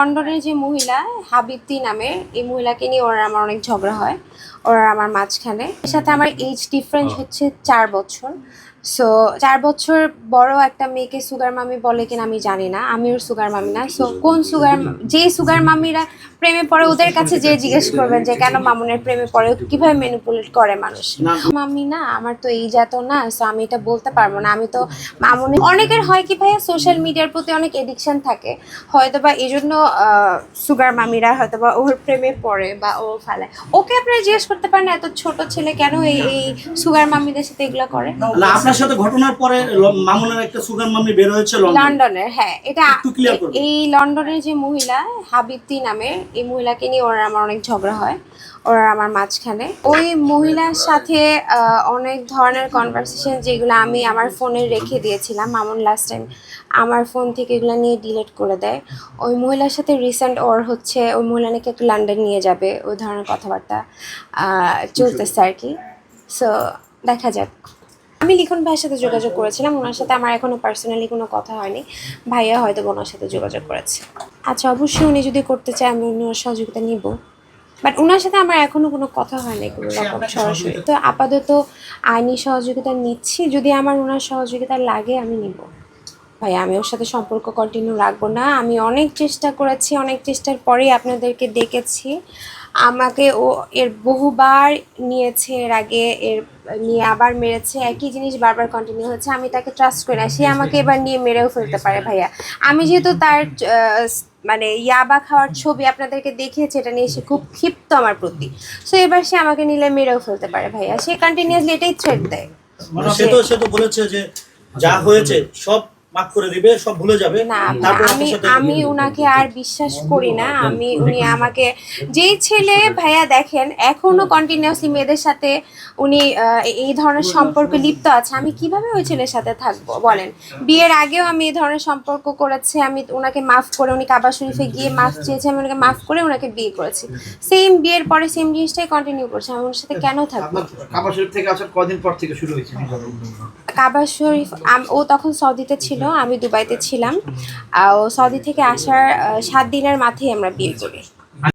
লন্ডনের যে মহিলা হাবিবতি নামের এই মহিলাকে নিয়ে ওরা আমার অনেক ঝগড়া হয় ওরা আমার মাঝখানে। এর সাথে আমার এজ ডিফারেন্স হচ্ছে 4 বছর। সো 4 বছর বড় একটা মেয়েকে সুগার মামি বলে কিনা আমি জানি না, আমি ওর সুগার মামি না। সো কোন সুগার মামিরা প্রেমে পড়ে ওদের কাছে যে জিজ্ঞেস করবেন যে কেন মামুনের প্রেমে পড়ে, কিভাবে ম্যানিপুলেট করে মানুষ। মামি না, আমার তো এই জাত না, সো আমি এটা বলতে পারবো না। আমি তো মামুনের অনেকের হয় কি ভাইয়া সোশ্যাল মিডিয়ার প্রতি অনেক এডিকশন থাকে, হয়তোবা এই জন্য সুগার মামিরা হয়তোবা ওর প্রেমে পড়ে বা ও ফেলায়। ওকে আপনারা জিজ্ঞেস করতে পারেন এত ছোট ছেলে কেন এই সুগার মামিদের সাথে এগুলো করে। আপনার সাথে ঘটনার পরে মামুনের একটা সুগার মামি বের হয়েছে লন্ডনের। হ্যাঁ, এটা এই লন্ডনের যে মহিলা হাবিবতি নামের এই মহিলাকে নিয়ে ওরা আমার অনেক ঝগড়া হয় ওরা আমার মাঝখানে। ওই মহিলার সাথে অনেক ধরনের কনভারসেশন যেগুলো আমি আমার ফোনে রেখে দিয়েছিলাম, মামুন লাস্ট টাইম আমার ফোন থেকে এগুলো নিয়ে ডিলিট করে দেয়। ওই মহিলার সাথে রিসেন্ট ওর হচ্ছে ওই মহিলা নাকি একটু লন্ডন নিয়ে যাবে, ওই ধরনের কথাবার্তা চলতেছে আর কি। সো দেখা যাক। আমি লিখন ভাইয়ের সাথে যোগাযোগ করেছিলাম, ওনার সাথে আমার এখনও পার্সোনালি কোনো কথা হয়নি। ভাইয়া হয়তো ওনার সাথে যোগাযোগ করেছে। আচ্ছা, অবশ্যই উনি যদি করতে চায় আমি ওনার সহযোগিতা নিব, বাট ওনার সাথে আমার এখনও কোনো কথা হয়নি কোনো রকম সরাসরি। তো আপাতত আইনি সহযোগিতা নিচ্ছি, যদি আমার ওনার সহযোগিতা লাগে আমি নিব। ভাই আমি ওর সাথে সম্পর্ক কন্টিনিউ রাখবো না। আমি অনেক চেষ্টা করেছি, অনেক চেষ্টার পরেই আপনাদেরকে ডেকেছি। আমাকে ও এর বহুবার নিয়েছে, এর আগে এর নিয়ে আবার মেরেছে, একই জিনিস বারবার কন্টিনিউ হচ্ছে। আমি তাকে ট্রাস্ট করি না, সে আমাকে এবার নিয়ে মেরেও ফেলতে পারে ভাইয়া। আমি যেহেতু তার মানে ইয়াবা খাওয়ার ছবি আপনাদেরকে দেখিয়েছি, এটা নিয়ে সে খুব ক্ষিপ্ত আমার প্রতি। সো এবার সে আমাকে নিলে মেরেও ফেলতে পারে ভাইয়া। সে কন্টিনিউয়াসলি এটাই থ্রেট দেয়। সে তো বলেছে যে যা হয়েছে সব মাফ করে দিবে, সব ভুলে যাবে। না, আমি উনাকে আর বিশ্বাস করি না। উনি আমাকে যেই ছেলে ভাইয়া দেখেন এখনো কন্টিনিউয়াসলি মেয়েদের সাথে উনি এই ধরনের সম্পর্কে লিপ্ত আছে, আমি কিভাবে ওই ছেলের সাথে থাকবো বলেন। বিয়ের আগেও আমি এই ধরনের সম্পর্ক করেছি, আমি ওনাকে মাফ করে, উনি কাবা শরীফে গিয়ে মাফ চেয়েছি, আমি ওনাকে মাফ করে ওনাকে বিয়ে করেছি। সেম বিয়ের পরে সেম জিনিসটাই কন্টিনিউ করছে, আমি ওনার সাথে কেন থাকবো। কাবা শরীফ থেকে আসার কদিন পর থেকে শুরু হয়েছে? কাবা শরীফ ও তখন সৌদিতে ছিল, আমি দুবাইতে ছিলাম। ও সৌদি থেকে আসার 7 দিনের মাথায় আমরা বিয়ে করি।